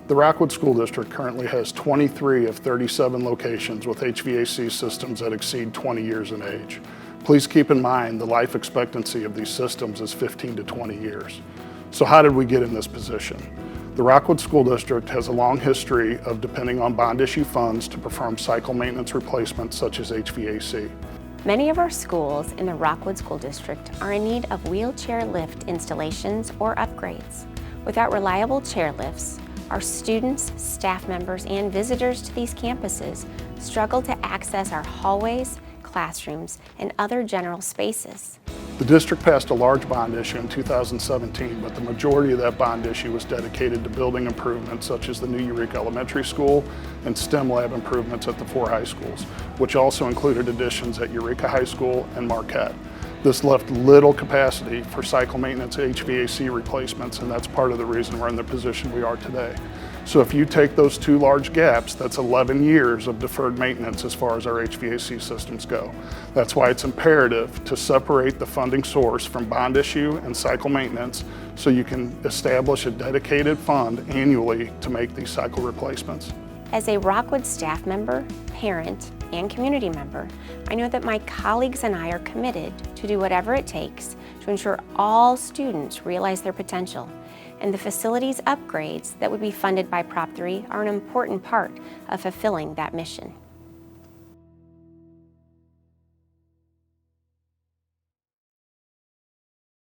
The Rockwood School District currently has 23 of 37 locations with HVAC systems that exceed 20 years in age. Please keep in mind the life expectancy of these systems is 15 to 20 years. So how did we get in this position? The Rockwood School District has a long history of depending on bond issue funds to perform cycle maintenance replacements such as HVAC. Many of our schools in the Rockwood School District are in need of wheelchair lift installations or upgrades. Without reliable chairlifts, our students, staff members, and visitors to these campuses struggle to access our hallways, classrooms, and other general spaces. The district passed a large bond issue in 2017, but the majority of that bond issue was dedicated to building improvements such as the new Eureka Elementary School and STEM lab improvements at the 4 high schools, which also included additions at Eureka High School and Marquette. This left little capacity for cycle maintenance HVAC replacements, and that's part of the reason we're in the position we are today. So if you take those 2 large gaps, that's 11 years of deferred maintenance as far as our HVAC systems go. That's why it's imperative to separate the funding source from bond issue and cycle maintenance so you can establish a dedicated fund annually to make these cycle replacements. As a Rockwood staff member, parent, and community member, I know that my colleagues and I are committed to do whatever it takes to ensure all students realize their potential, and the facilities upgrades that would be funded by Prop 3 are an important part of fulfilling that mission.